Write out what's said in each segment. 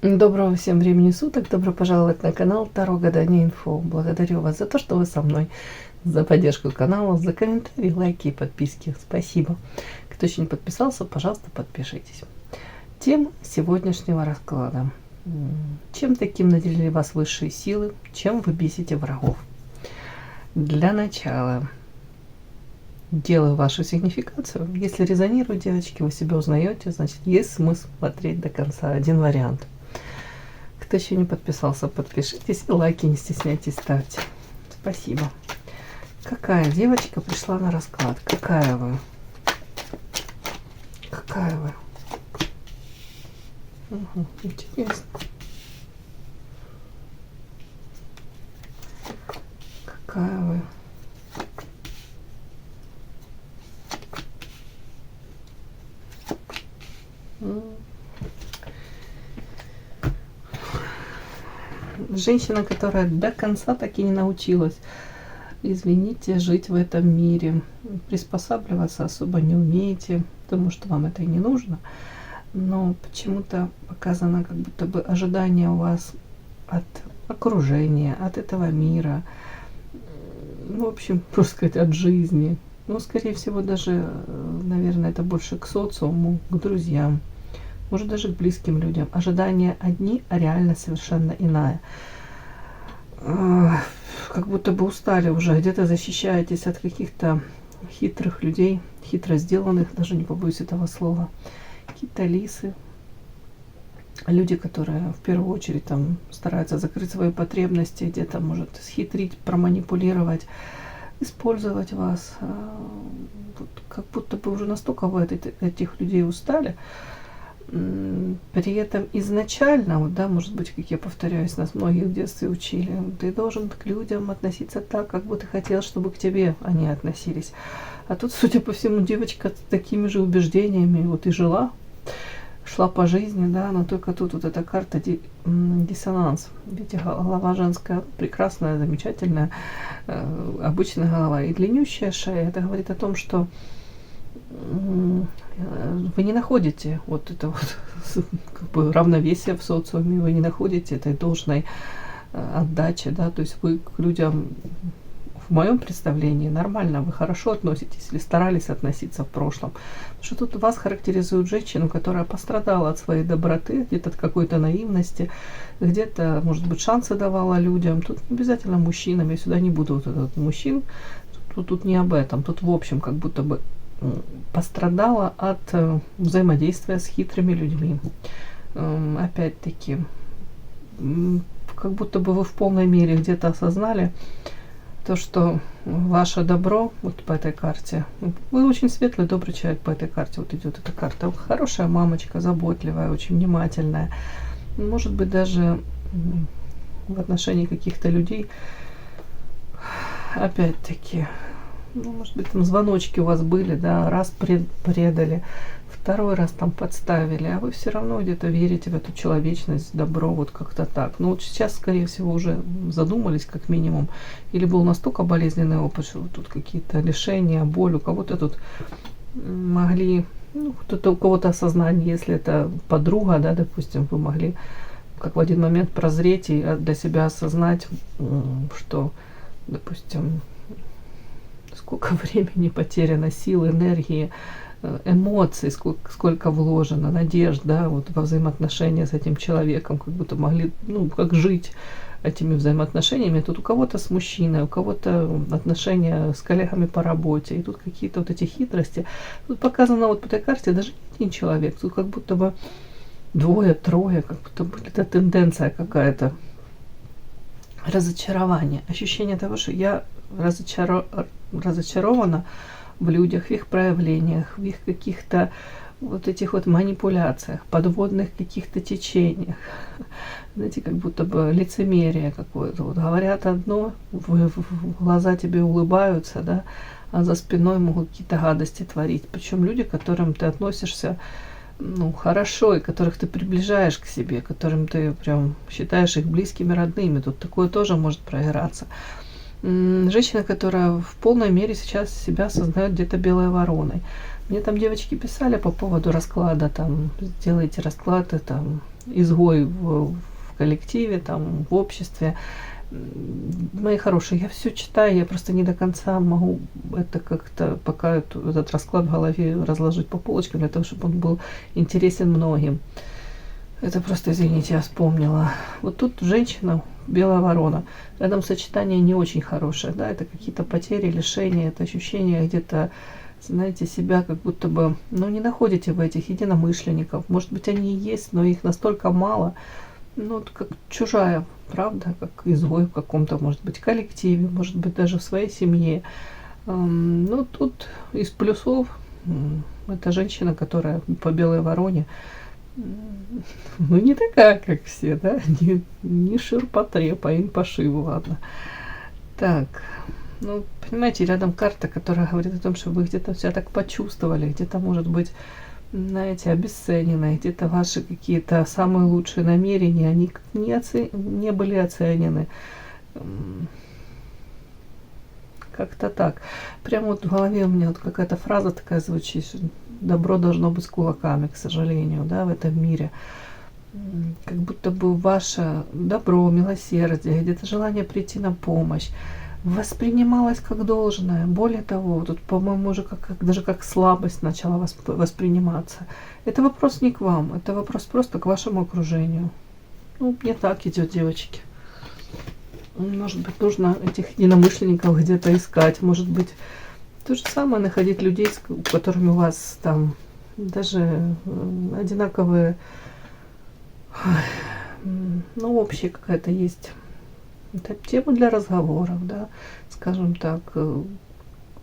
Доброго всем времени суток, добро пожаловать на канал Таро Гадание Инфо. Благодарю вас за то, что вы со мной, за поддержку канала, за комментарии, лайки и подписки. Спасибо. Кто еще не подписался, пожалуйста, подпишитесь. Тема сегодняшнего расклада. Чем таким наделили вас высшие силы, чем вы бесите врагов? Для начала делаю вашу сигнификацию. Если резонирует, девочки, вы себя узнаете, значит есть смысл смотреть до конца. Один вариант. Кто еще не подписался, подпишитесь и лайки не стесняйтесь ставьте. Спасибо. Какая девочка пришла на расклад? Какая вы? Какая вы? Угу, интересно. Какая вы? Женщина, которая до конца так и не научилась, извините, жить в этом мире. Приспосабливаться особо не умеете, потому что вам это и не нужно. Но почему-то показано, как будто бы ожидание у вас от окружения, от этого мира. В общем, просто сказать, от жизни. Но, скорее всего, даже, наверное, это больше к социуму, к друзьям. Может, даже к близким людям. Ожидания одни, а реальность совершенно иная. Как будто бы устали уже. Где-то защищаетесь от каких-то хитрых людей, хитро сделанных, даже не побоюсь этого слова. Какие-то лисы. Люди, которые в первую очередь там стараются закрыть свои потребности, где-то, может, схитрить, проманипулировать, использовать вас. Как будто бы уже настолько вы от этих людей устали. При этом изначально, вот, да, может быть, как я повторяюсь, нас многие в детстве учили, ты должен к людям относиться так, как бы ты хотел, чтобы к тебе они относились. А тут, судя по всему, девочка с такими же убеждениями вот и шла по жизни, да, но только тут вот эта карта диссонанс. Видите, голова женская прекрасная, замечательная, обычная голова и длиннющая шея. Это говорит о том, что вы не находите вот это вот как бы равновесие в социуме, вы не находите этой должной отдачи, да, то есть вы к людям, в моем представлении, нормально, вы хорошо относитесь или старались относиться в прошлом. Потому что тут вас характеризует женщину, которая пострадала от своей доброты, где-то от какой-то наивности, где-то, может быть, шансы давала людям. Тут не обязательно мужчинам, я сюда не буду вот этот мужчин, тут не об этом, тут в общем как будто бы пострадала от взаимодействия с хитрыми людьми. Опять-таки, как будто бы вы в полной мере где-то осознали то, что ваше добро, вот по этой карте, вы очень светлый, добрый человек по этой карте, вот идет эта карта, хорошая мамочка, заботливая, очень внимательная, может быть, даже в отношении каких-то людей, опять-таки, ну, может быть, там звоночки у вас были, да, раз предали, второй раз там подставили, а вы все равно где-то верите в эту человечность, добро, вот как-то так. Но вот сейчас, скорее всего, уже задумались, как минимум, или был настолько болезненный опыт, что тут какие-то лишения, боль, у кого-то тут могли, ну, кто-то, у кого-то осознание, если это подруга, да, допустим, вы могли как в один момент прозреть и для себя осознать, что, допустим, сколько времени потеряно, сил, энергии, эмоций, сколько вложено, надежд, да, вот во взаимоотношения с этим человеком, как будто могли, ну, как жить этими взаимоотношениями. Тут у кого-то с мужчиной, у кого-то отношения с коллегами по работе, и тут какие-то вот эти хитрости. Тут показано вот по этой карте даже один человек, тут как будто бы двое, трое, как будто бы это тенденция какая-то. Разочарование, ощущение того, что я разочарована в людях, в их проявлениях, в их каких-то вот этих вот манипуляциях, подводных каких-то течениях. Знаете, как будто бы лицемерие какое-то. Вот говорят одно, в глаза тебе улыбаются, да, а за спиной могут какие-то гадости творить. Причем люди, к которым ты относишься, ну, хорошо, и которых ты приближаешь к себе, которым ты прям считаешь их близкими, родными. Тут такое тоже может проиграться. Женщина, которая в полной мере сейчас себя осознает где-то белой вороной. Мне там девочки писали по поводу расклада, там, сделайте расклады, там, изгой в коллективе, там, в обществе. Мои хорошие, я все читаю, я просто не до конца могу это как-то пока этот расклад в голове разложить по полочкам, для того, чтобы он был интересен многим. Это просто, извините, я вспомнила. Вот тут женщина, белая ворона. Рядом сочетание не очень хорошее, да, это какие-то потери, лишения, это ощущение где-то, знаете, себя как будто бы, ну, не находите в этих единомышленников. Может быть, они и есть, но их настолько мало, ну, вот как чужая, правда, как изгой в каком-то, может быть, коллективе, может быть, даже в своей семье. Ну, тут из плюсов это женщина, которая по белой вороне, ну, не такая, как все, да, не ширпотреб, а им пошиву, ладно. Так, ну, понимаете, рядом карта, которая говорит о том, что вы где-то себя так почувствовали, где-то, может быть, знаете, обесценены, где-то ваши какие-то самые лучшие намерения, они не были оценены. Как-то так. Прямо вот в голове у меня вот какая-то фраза такая звучит, что добро должно быть с кулаками, к сожалению, да, в этом мире. Как будто бы ваше добро, милосердие, где-то желание прийти на помощь воспринималось как должное. Более того, тут, по-моему, уже даже как слабость начала восприниматься. Это вопрос не к вам, это вопрос просто к вашему окружению. Ну, мне так идет, девочки. Может быть, нужно этих единомышленников где-то искать. Может быть, то же самое находить людей, с которыми у вас там даже одинаковые, ну, общая какая-то есть. Это тема для разговоров, да, скажем так,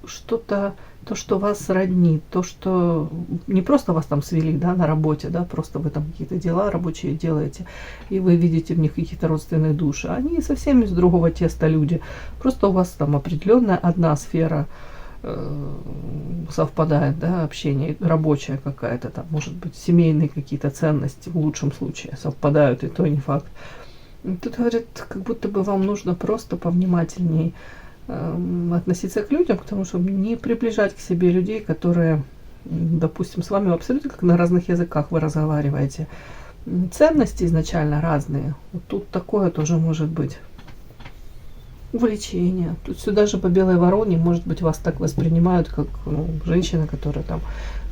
что-то, то, что вас роднит, то, что не просто вас там свели, да, на работе, да, просто вы там какие-то дела рабочие делаете, и вы видите в них какие-то родственные души. Они совсем из другого теста люди. Просто у вас там определенная одна сфера совпадает, да, общение, рабочая какая-то там, может быть, семейные какие-то ценности в лучшем случае совпадают, и то не факт. Тут говорит, как будто бы вам нужно просто повнимательней относиться к людям, потому что не приближать к себе людей, которые, допустим, с вами абсолютно как на разных языках вы разговариваете. Ценности изначально разные. Вот тут такое тоже может быть. Увлечение. Тут сюда же по белой вороне, может быть, вас так воспринимают, как женщина, которая там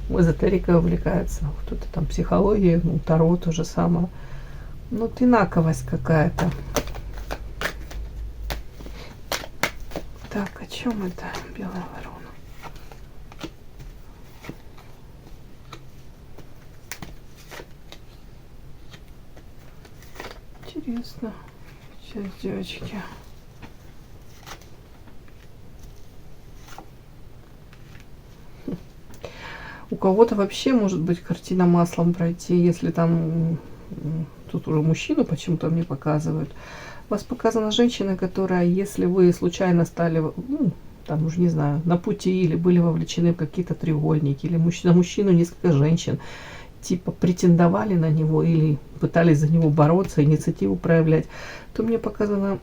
эзотерикой увлекается, кто-то там психологией, таро то же самое. Ну, инаковость какая-то. Так, о чем это белая ворона? Интересно. Сейчас, девочки. У кого-то вообще может быть картина маслом пройти, если там... Тут уже мужчину почему-то мне показывают. У вас показана женщина, которая, если вы случайно стали, ну, там уже не знаю, на пути или были вовлечены в какие-то треугольники, или на мужчину несколько женщин, типа претендовали на него или пытались за него бороться, инициативу проявлять, то мне показано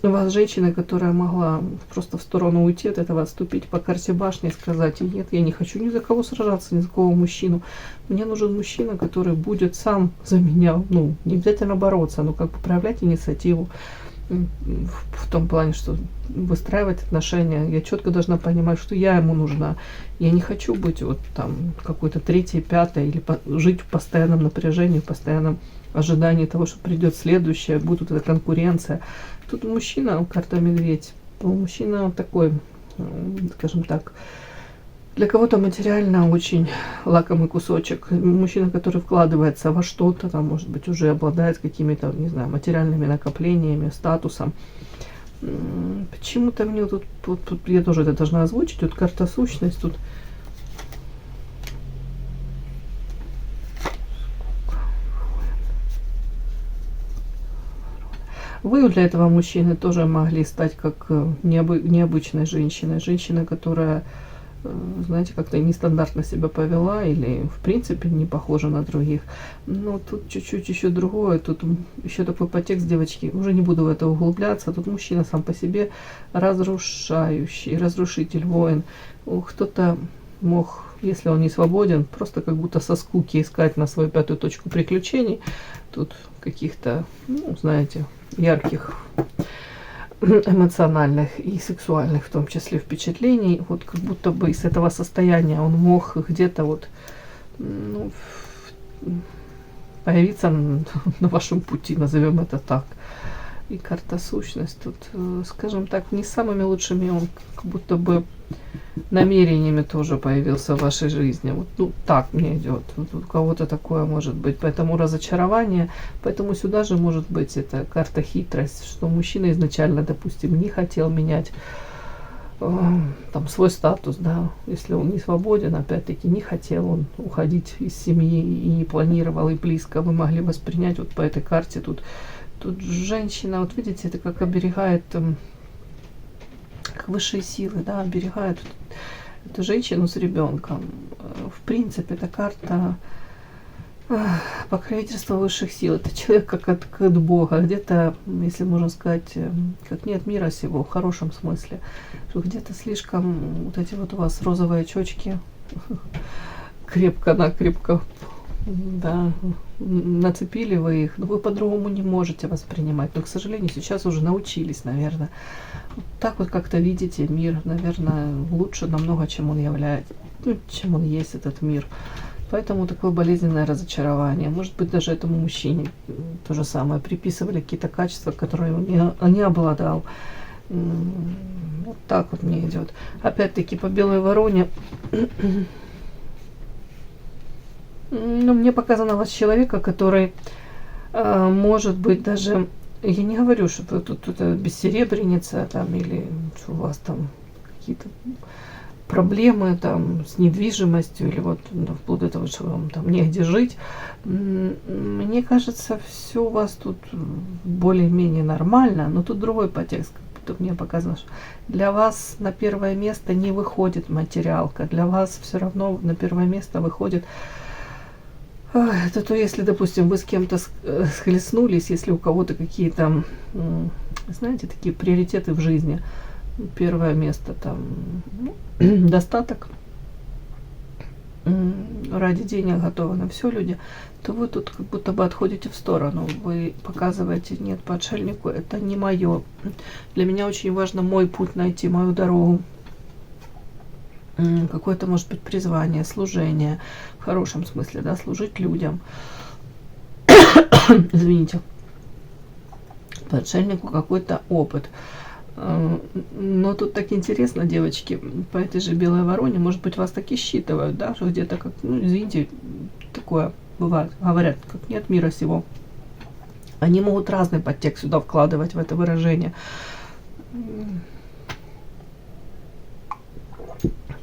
у вас женщина, которая могла просто в сторону уйти от этого, отступить по карте башни и сказать: нет, я не хочу ни за кого сражаться, ни за кого мужчину. Мне нужен мужчина, который будет сам за меня, ну, не обязательно бороться, но как бы проявлять инициативу в том плане, что выстраивать отношения. Я четко должна понимать, что я ему нужна. Я не хочу быть вот там какой-то третьей, пятой, или жить в постоянном напряжении, в постоянном ожидании того, что придет следующее, будет эта конкуренция. Тут мужчина, карта медведь, мужчина такой, скажем так, для кого-то материально очень лакомый кусочек. Мужчина, который вкладывается во что-то, там, может быть, уже обладает какими-то, не знаю, материальными накоплениями, статусом. Почему-то мне тут я тоже это должна озвучить, тут карта сущность, тут вы для этого мужчины тоже могли стать как необычной женщиной. Женщина, которая, знаете, как-то нестандартно себя повела или в принципе не похожа на других. Но тут чуть-чуть еще другое. Тут еще такой подтекст, девочки. Уже не буду в это углубляться. Тут мужчина сам по себе разрушающий, разрушитель, воин. Кто-то мог если он не свободен, просто как будто со скуки искать на свою пятую точку приключений, тут каких-то, ну, знаете, ярких эмоциональных и сексуальных в том числе впечатлений, вот как будто бы из этого состояния он мог где-то вот, ну, появиться на вашем пути, назовем это так. И карта сущность тут, скажем так, не самыми лучшими, он как будто бы намерениями тоже появился в вашей жизни. Вот, ну, так мне идет. Вот у кого-то такое может быть. Поэтому разочарование, поэтому сюда же может быть эта карта хитрость, что мужчина изначально, допустим, не хотел менять там свой статус, да, если он не свободен, опять-таки не хотел он уходить из семьи и не планировал, и близко вы могли воспринять вот по этой карте тут женщина, вот видите, это как оберегает, как высшие силы, да, оберегает эту женщину с ребенком. В принципе, эта карта покровительства высших сил. Это человек как от Бога, где-то, если можно сказать, как не от мира сего, в хорошем смысле, что где-то слишком вот эти вот у вас розовые очечки крепко-накрепко, да, нацепили вы их, но вы по-другому не можете воспринимать. Но, к сожалению, сейчас уже научились, наверное. Вот так вот как-то видите мир, наверное, лучше намного, чем он является, ну, чем он есть, этот мир. Поэтому такое болезненное разочарование. Может быть, даже этому мужчине то же самое. Приписывали какие-то качества, которые он не обладал. Вот так вот мне идет. Опять-таки по белой вороне. Ну, мне показано вас человека, который может быть даже, я не говорю, что вы тут бессеребреница там, или что у вас там какие-то проблемы там с недвижимостью, или вот, ну, вплоть до того, что вам там негде жить. Мне кажется, все у вас тут более-менее нормально, но тут другой подтекст. Тут мне показано, что для вас на первое место не выходит материалка, для вас все равно на первое место выходит это то, если, допустим, вы с кем-то схлестнулись, если у кого-то какие-то, знаете, такие приоритеты в жизни. Первое место там, ну, достаток, ради денег готовы на все люди, то вы тут как будто бы отходите в сторону. Вы показываете, нет, по отшельнику это не мое. Для меня очень важно мой путь найти, мою дорогу. Какое-то, может быть, призвание, служение, в хорошем смысле, да, служить людям. Извините. По отшельнику какой-то опыт. Но тут так интересно, девочки, по этой же белой вороне, может быть, вас так и считывают, да, что где-то как, ну, извините, такое бывает, говорят, как нет мира сего. Они могут разный подтекст сюда вкладывать в это выражение.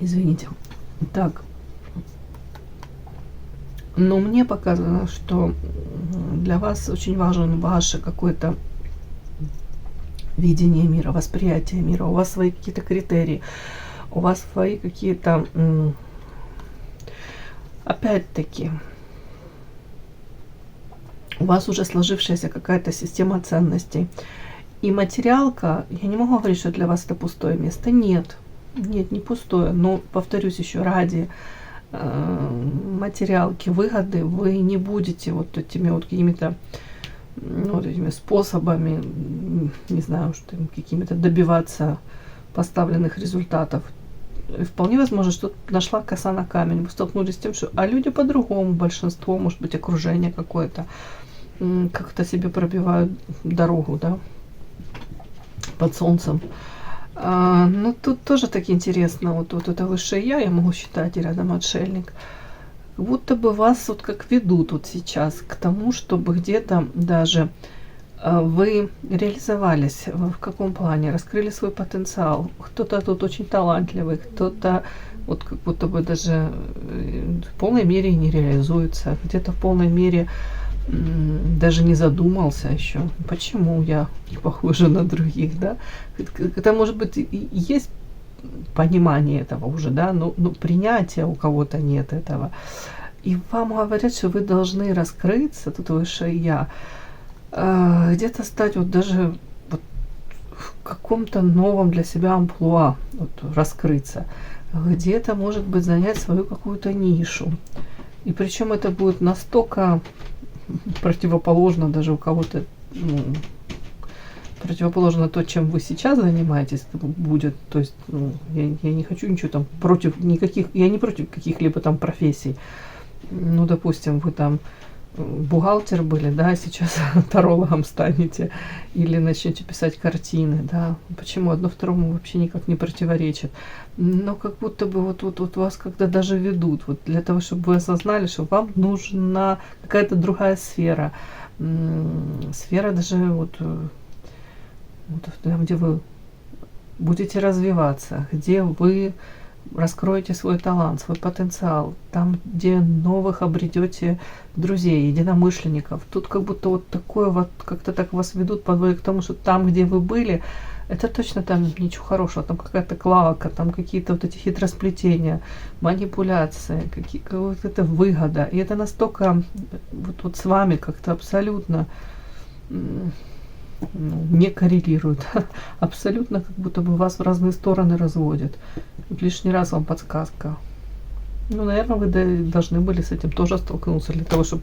Извините. Так. Но мне показано, что для вас очень важен ваше какое-то видение мира, восприятие мира. У вас свои какие-то критерии, у вас свои какие-то, опять-таки, у вас уже сложившаяся какая-то система ценностей. И материалка, я не могу говорить, что для вас это пустое место. Нет. Нет, не пустое, но, повторюсь еще, ради материалки, выгоды вы не будете вот этими вот какими-то, ну, вот этими способами, не знаю, что какими-то добиваться поставленных результатов. И вполне возможно, что нашла коса на камень, вы столкнулись с тем, что люди по-другому, большинство, может быть, окружение какое-то, как-то себе пробивают дорогу, да, под солнцем. Ну, тут тоже так интересно, вот это высшее я могу считать, и рядом отшельник. Как будто бы вас вот как ведут вот сейчас к тому, чтобы где-то даже вы реализовались, в каком плане, раскрыли свой потенциал. Кто-то тут очень талантливый, кто-то вот как будто бы даже в полной мере не реализуется, где-то в полной мере даже не задумался еще, почему я не похожа на других, да. Это, может быть, и есть понимание этого уже, да, но принятия у кого-то нет этого. И вам говорят, что вы должны раскрыться, тут высшее я, где-то стать вот даже вот в каком-то новом для себя амплуа, вот, раскрыться. где-то, может быть, занять свою какую-то нишу. И причем это будет настолько противоположно даже у кого-то, ну, противоположно то, чем вы сейчас занимаетесь, будет. То есть, ну, я не хочу ничего там против никаких, я не против каких-либо там профессий. Ну, допустим, вы там бухгалтер были, да, сейчас тарологом станете или начнете писать картины, да. Почему одно второму вообще никак не противоречит. Но как будто бы вот вас когда даже ведут, вот для того, чтобы вы осознали, что вам нужна какая-то другая сфера. Сфера даже вот там, где вы будете развиваться, где вы раскроете свой талант, свой потенциал, там, где новых обретете друзей, единомышленников. Тут как будто вот такое вот, как-то так вас ведут, подводят к тому, что там, где вы были, это точно там ничего хорошего, там какая-то клака, там какие-то вот эти хитросплетения, манипуляции, вот это выгода. И это настолько вот с вами как-то абсолютно не коррелирует. Абсолютно как будто бы вас в разные стороны разводят. Вот лишний раз вам подсказка. Ну, наверное, вы должны были с этим тоже столкнуться, для того, чтобы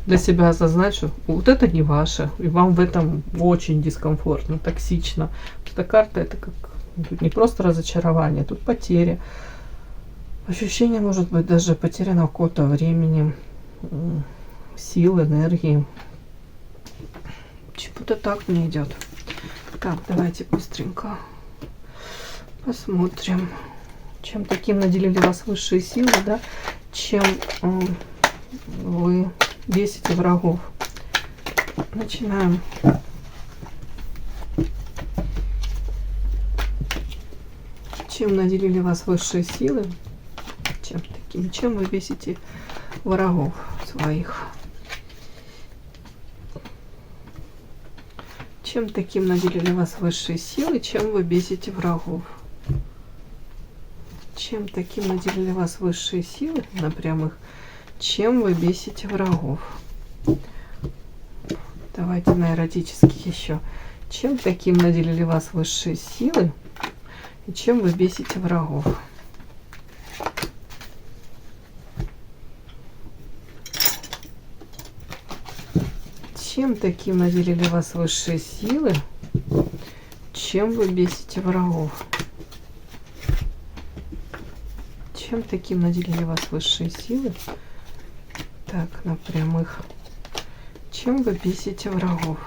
для себя осознать, что вот это не ваше, и вам в этом очень дискомфортно, токсично. Эта карта — это как тут не просто разочарование, тут потери. Ощущение, может быть, даже потерянного какого-то времени, сил, энергии. Чего-то так мне идет. Так, давайте быстренько посмотрим, чем таким наделили вас высшие силы, да, чем вы бесите врагов. Начинаем. Чем наделили вас высшие силы, чем вы бесите врагов своих. Чем таким наделили вас высшие силы, чем вы бесите врагов? Чем таким наделили вас высшие силы на прямых, чем вы бесите врагов? Давайте на эротических еще. Чем таким наделили вас высшие силы, и чем вы бесите врагов? Чем таким наделили вас высшие силы, чем вы бесите врагов? Чем таким наделили вас высшие силы? Так, на прямых. Чем вы бесите врагов?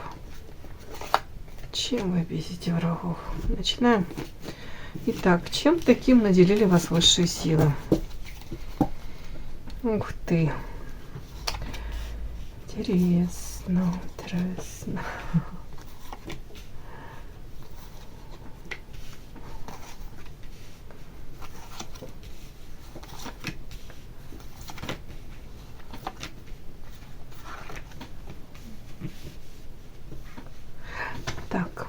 Чем вы бесите врагов? Начинаем. Итак, чем таким наделили вас высшие силы? Ух ты. Интересно, интересно. Так,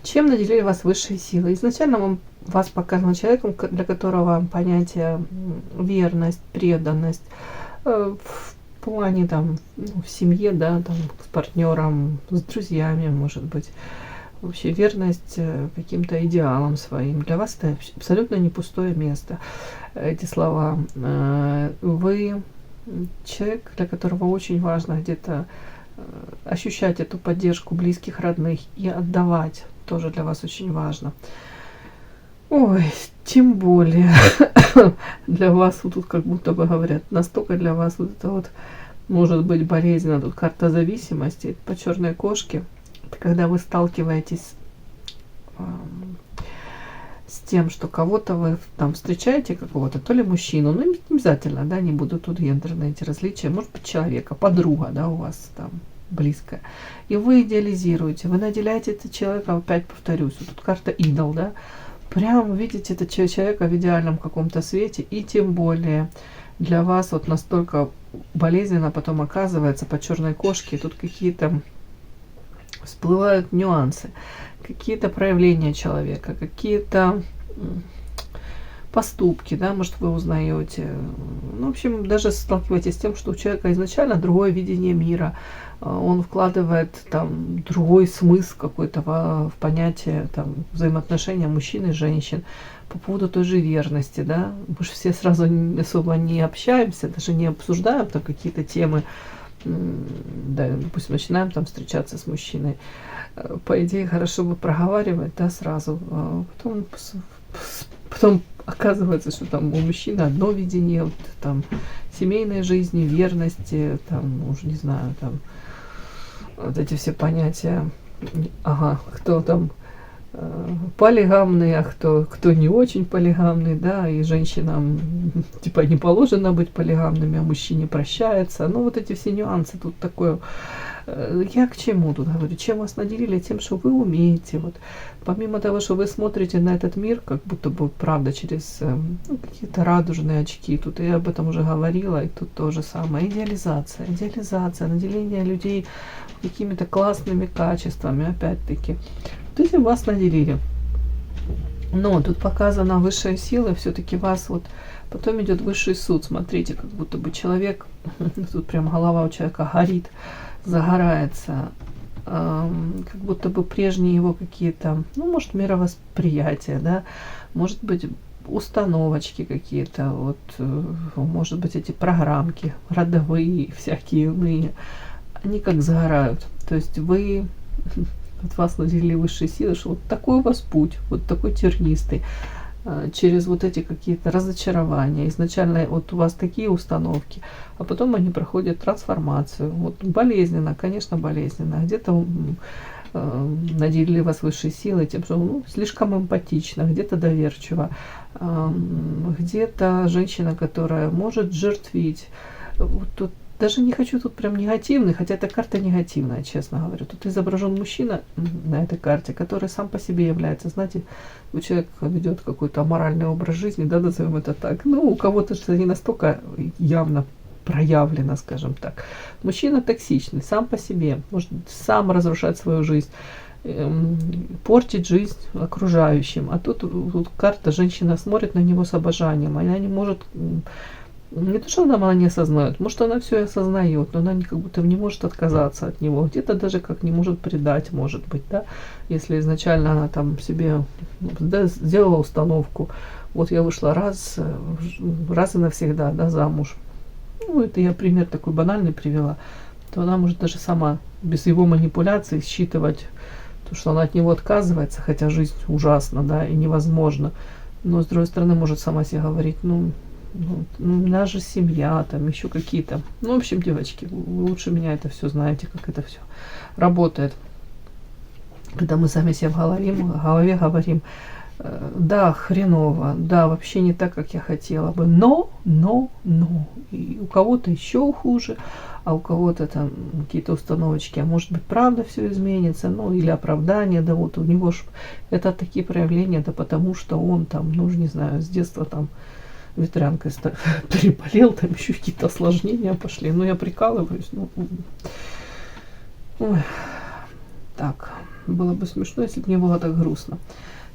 чем наделили вас высшие силы? Изначально вас показано человеком, для которого понятие верность, преданность в плане там, ну, в семье, да, там, с партнером, с друзьями, может быть, вообще верность каким-то идеалам своим. Для вас это абсолютно не пустое место. Эти слова. Вы человек, для которого очень важно где-то ощущать эту поддержку близких, родных и отдавать. Тоже для вас очень важно. Ой, тем более для вас вот тут как будто бы говорят, настолько для вас вот это вот может быть болезненно. Тут карта зависимости по черной кошке. Это когда вы сталкиваетесь с тем, что кого-то вы там встречаете, какого-то, то ли мужчину, ну не обязательно, да, не буду тут гендерные эти различия, может быть человека, подруга, да, у вас там близкая, и вы идеализируете, вы наделяете этого человека, опять повторюсь, вот тут карта идол, да, прям видите этого человека в идеальном каком-то свете, и тем более для вас вот настолько болезненно потом оказывается по черной кошке, тут какие-то всплывают нюансы, какие-то проявления человека, какие-то поступки, да, может, вы узнаете. Ну, в общем, даже сталкиваетесь с тем, что у человека изначально другое видение мира, он вкладывает там другой смысл какой-то в понятие там взаимоотношения мужчин и женщин по поводу той же верности, да. Мы же все сразу особо не общаемся, даже не обсуждаем там какие-то темы, да, допустим, начинаем там встречаться с мужчиной. По идее, хорошо бы проговаривать, да, сразу. Потом оказывается, что там у мужчины одно видение, вот, там, семейной жизни, верности, там, уже не знаю, там, вот эти все понятия, ага, кто там полигамный, а кто не очень полигамный, да, и женщинам типа не положено быть полигамными, а мужчине прощается. Ну, вот эти все нюансы тут такое. Я к чему тут говорю? Чем вас наделили? Тем, что вы умеете. Вот. Помимо того, что вы смотрите на этот мир, как будто бы, правда, через какие-то радужные очки. Тут я об этом уже говорила, и тут то же самое. Идеализация. Идеализация, наделение людей какими-то классными качествами, опять-таки. Вот этим вас наделили. Но тут показана высшая сила, все-таки вас вот... Потом идет высший суд. Смотрите, как будто бы человек... Тут прям голова у человека горит, загорается. Как будто бы прежние его какие-то... Ну, может, мировосприятия, да? Может быть, установочки какие-то. Вот, может быть, эти программки родовые, всякие иные. Они как загорают. То есть вы... От вас наделили высшие силы, что вот такой у вас путь, вот такой тернистый, через вот эти какие-то разочарования. Изначально вот у вас такие установки, а потом они проходят трансформацию. Вот болезненно, конечно, болезненно. Где-то наделили вас высшие силы тем, что слишком эмпатично, где-то доверчиво, где-то женщина, которая может жертвить. Вот тут даже не хочу тут прям негативный, хотя эта карта негативная, честно говорю. Тут изображен мужчина на этой карте, который сам по себе является, знаете, человек ведет какой-то аморальный образ жизни, да, назовем это так. Ну, у кого-то это не настолько явно проявлено, скажем так. Мужчина токсичный, сам по себе, может сам разрушать свою жизнь, портить жизнь окружающим. А тут карта, женщина смотрит на него с обожанием, она не может... Не то, что она не осознает, может, она все осознает, но она как будто не может отказаться от него. Где-то даже как не может предать, может быть, да, если изначально она там себе, да, сделала установку. Вот я вышла раз и навсегда, да, замуж. Ну, это я пример такой банальный привела. То она может даже сама, без его манипуляций, считывать то, что она от него отказывается, хотя жизнь ужасна, да, и невозможно. Но, с другой стороны, может сама себе говорить, у нас же семья, там еще какие-то. Ну, в общем, девочки, вы лучше меня это все знаете, как это все работает. Когда мы сами себе в голове говорим, да, хреново, да, вообще не так, как я хотела бы, но. И у кого-то еще хуже, а у кого-то там какие-то установочки, а может быть, правда все изменится, ну, или оправдание, да, вот у него же это такие проявления, да, потому что он там, ну, не знаю, с детства там ветрянкой переболел, там еще какие-то осложнения пошли. Ну, я прикалываюсь. Ой. Так, было бы смешно, если бы не было так грустно.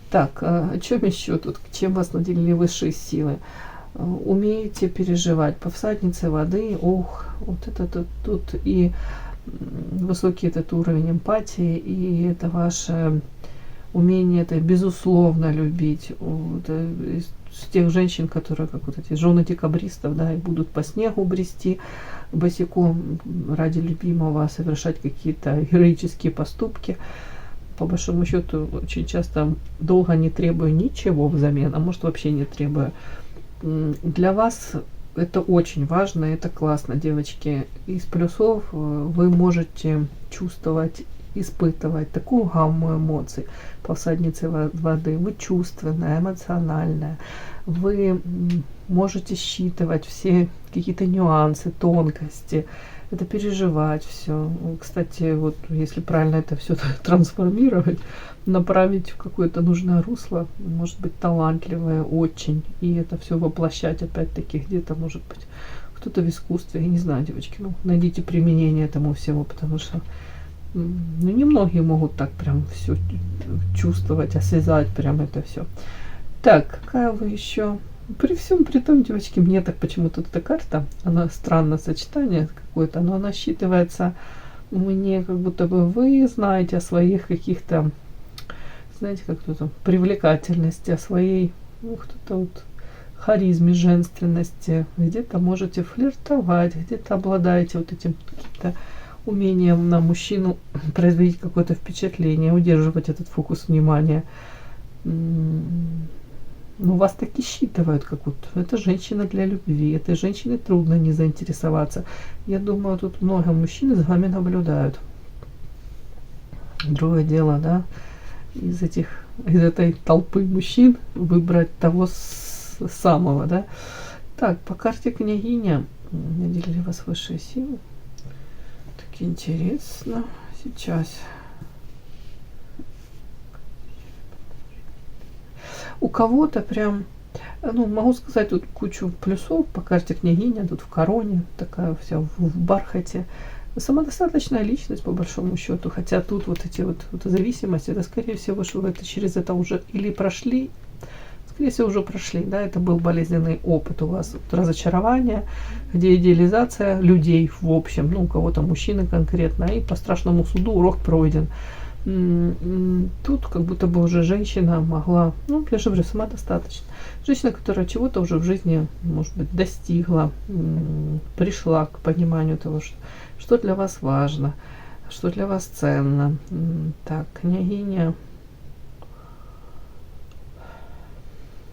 Так, о чем еще тут? Чем вас наделили высшие силы? Умеете переживать. По всаднице воды, ох, вот это тут и высокий этот уровень эмпатии, и это ваше умение это безусловно любить. С тех женщин, которые, как вот эти жены декабристов, да, и будут по снегу брести босиком ради любимого, совершать какие-то героические поступки. По большому счету, очень часто долго не требуя ничего взамен, а может вообще не требуя. Для вас это очень важно, это классно, девочки. Из плюсов вы можете чувствовать, испытывать такую гамму эмоций по всаднице воды. Вы чувственная, эмоциональная. Вы можете считывать все какие-то нюансы, тонкости. Это переживать все. Кстати, вот если правильно это все трансформировать, направить в какое-то нужное русло, может быть талантливое очень, и это все воплощать опять-таки где-то, может быть, кто-то в искусстве, я не знаю, девочки, найдите применение этому всему, потому что немногие могут так прям все чувствовать, осязать прям это все. Так, какая вы еще? При всем при том, девочки, мне так почему-то эта карта, она странное сочетание какое-то, но она считывается мне как будто бы вы знаете о своих каких-то, знаете, как тут привлекательности, о своей, ну, кто-то вот харизме, женственности, где-то можете флиртовать, где-то обладаете вот этим каким-то умением на мужчину производить какое-то впечатление, удерживать этот фокус внимания. Ну, вас таки считывают, как вот это женщина для любви, этой женщине трудно не заинтересоваться. Я думаю, тут много мужчин за вами наблюдают. Другое дело, да, из этой толпы мужчин выбрать того самого, да. Так, по карте княгиня наделили вас высшие силы. Так интересно. Сейчас. У кого-то прям, ну, могу сказать, тут кучу плюсов по карте княгиня, тут в короне, такая вся в бархате. Самодостаточная личность, по большому счету, хотя тут вот эти вот зависимости, это, скорее всего, что вы это через это уже или прошли, скорее всего, уже прошли, да, это был болезненный опыт у вас, вот, разочарование, где идеализация людей в общем, ну, у кого-то мужчины конкретно, и по страшному суду урок пройден. Тут как будто бы уже женщина могла, ну, я же говорю, самодостаточно. Женщина, которая чего-то уже в жизни, может быть, достигла, пришла к пониманию того, что для вас важно, что для вас ценно. Так, княгиня.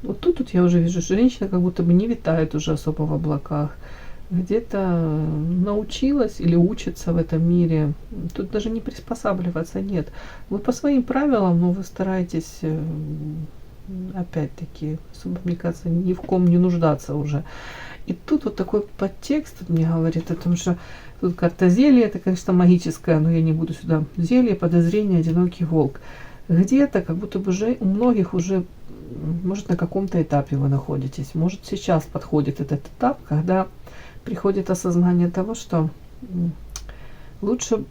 Вот тут я уже вижу, что женщина как будто бы не витает уже особо в облаках. Где-то научилась или учится в этом мире. Тут даже не приспосабливаться нет. Вы по своим правилам, но вы стараетесь, опять-таки, особо, мне кажется, ни в ком не нуждаться уже. И тут вот такой подтекст мне говорит о том, что тут карта зелья, это, конечно, магическая, но я не буду сюда. Зелье, подозрение, одинокий волк. Где-то, как будто бы у многих уже, может, на каком-то этапе вы находитесь. Может, сейчас подходит этот этап, когда приходит осознание того, что лучше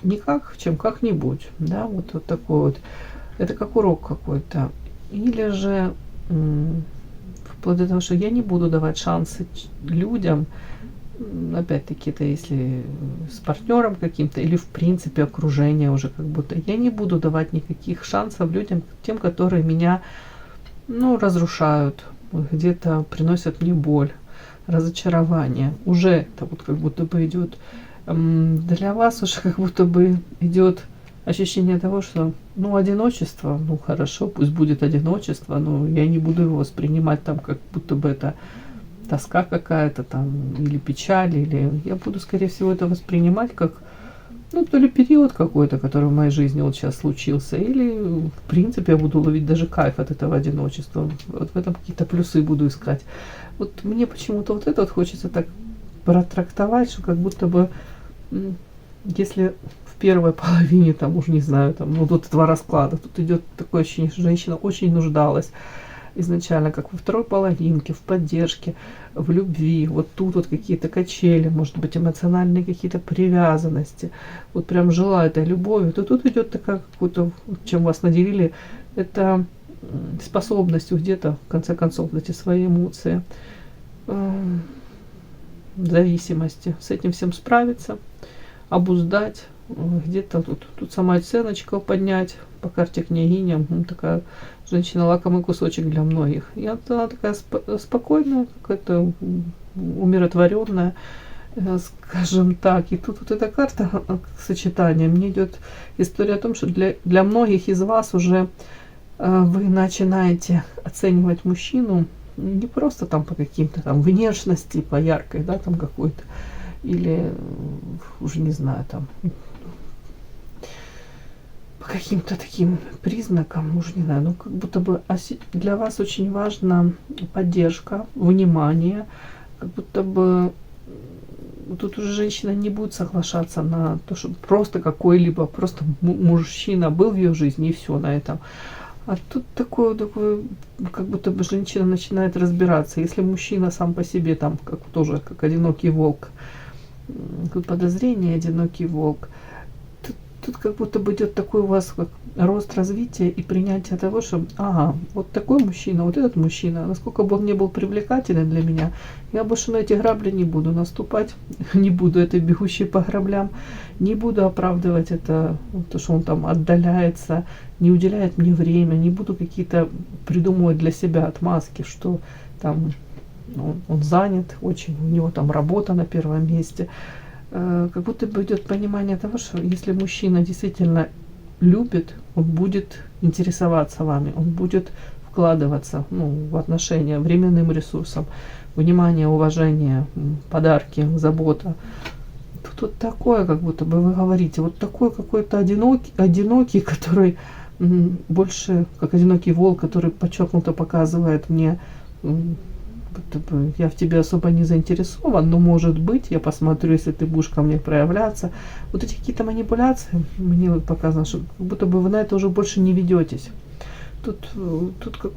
никак, чем как-нибудь, да, вот такой вот, это как урок какой-то, или же вплоть до того, что я не буду давать шансы людям, опять-таки, это если с партнером каким-то, или в принципе окружение уже как будто, я не буду давать никаких шансов людям, тем, которые меня, ну, разрушают, где-то приносят мне боль, разочарование. Уже это вот как будто бы идет для вас, уже как будто бы идет ощущение того, что, ну, одиночество, ну, хорошо, пусть будет одиночество, но я не буду его воспринимать там, как будто бы это тоска какая-то там, или печаль, или я буду, скорее всего, это воспринимать как, ну, то ли период какой-то, который в моей жизни вот сейчас случился, или, в принципе, я буду ловить даже кайф от этого одиночества. Вот в этом какие-то плюсы буду искать. Вот мне почему-то вот это вот хочется так протрактовать, что как будто бы, если в первой половине, там, уж не знаю, там, ну, тут два расклада, тут идет такое ощущение, что женщина очень нуждалась изначально, как во второй половинке, в поддержке, в любви, вот тут вот какие-то качели, может быть, эмоциональные какие-то привязанности, вот прям жила этой любовью, то тут идет такая какую-то, чем вас наделили, это способностью где-то, в конце концов, эти свои эмоции, зависимости, с этим всем справиться, обуздать, где-то тут самооценочку поднять, по карте княгиня, такая женщина лакомый кусочек для многих. И она такая спокойная, какая-то умиротворенная, скажем так. И тут вот эта карта сочетания, мне идет история о том, что для многих из вас уже вы начинаете оценивать мужчину не просто там по каким-то там внешности, по яркой, да, там какой-то, или уже не знаю, там по каким-то таким признакам, уже не знаю, ну как будто бы для вас очень важна поддержка, внимание, как будто бы тут уже женщина не будет соглашаться на то, что просто какой-либо, просто мужчина был в ее жизни и все на этом. А тут такое, как будто бы женщина начинает разбираться. Если мужчина сам по себе там, как тоже, как одинокий волк, тут подозрение, одинокий волк, тут как будто бы идет такой у вас как рост развития и принятие того, что, ага, вот такой мужчина, вот этот мужчина, насколько бы он не был привлекателен для меня, я больше на эти грабли не буду наступать, не буду этой бегущей по граблям, не буду оправдывать это, то, что он там отдаляется, не уделяет мне время, не буду какие-то придумывать для себя отмазки, что там он занят очень, у него там работа на первом месте. Как будто бы идет понимание того, что если мужчина действительно любит, он будет интересоваться вами, он будет вкладываться в отношения временным ресурсом, внимание, уважение, подарки, забота. Тут вот такое, как будто бы вы говорите, вот такой какой-то одинокий, который больше как одинокий волк, который подчеркнуто показывает мне, я в тебе особо не заинтересован, но может быть, я посмотрю, если ты будешь ко мне проявляться. Вот эти какие-то манипуляции, мне вот показано, что как будто бы вы на это уже больше не ведетесь. Тут как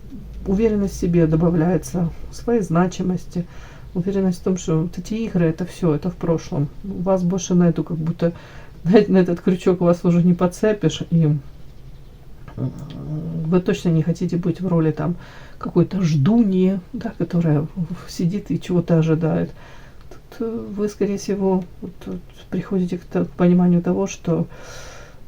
уверенность в себе добавляется, своей значимости, уверенность в том, что вот эти игры, это все, это в прошлом. Вас больше на эту, как будто, на этот крючок вас уже не подцепишь, и вы точно не хотите быть в роли там какой-то ждуньи, да, которая сидит и чего-то ожидает. Тут вы, скорее всего, приходите к пониманию того, что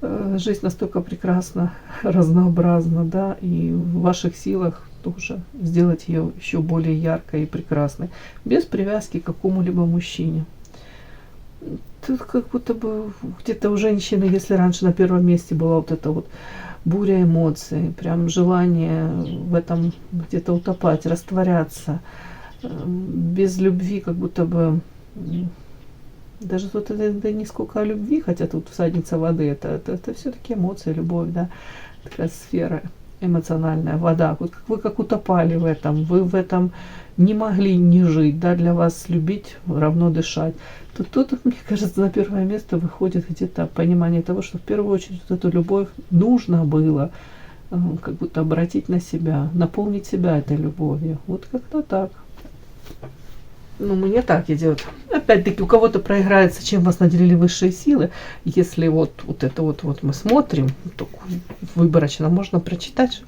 жизнь настолько прекрасна, разнообразна, да, и в ваших силах тоже сделать ее еще более яркой и прекрасной, без привязки к какому-либо мужчине. Тут как будто бы где-то у женщины, если раньше на первом месте была вот эта вот буря эмоций, прям желание в этом где-то утопать, растворяться, без любви, как будто бы даже тут это не сколько о любви, хотя тут всадница воды, это все-таки эмоции, любовь, да, такая сфера эмоциональная, вода. Вот вы как утопали в этом, вы в этом не могли не жить, да, для вас любить равно дышать. Тут, мне кажется, на первое место выходит где-то понимание того, что в первую очередь вот эту любовь нужно было как будто обратить на себя, наполнить себя этой любовью. Вот как-то так. Мне так идет. Опять-таки, у кого-то проиграется, чем вас наделили высшие силы. Если вот это вот мы смотрим, то выборочно можно прочитать, что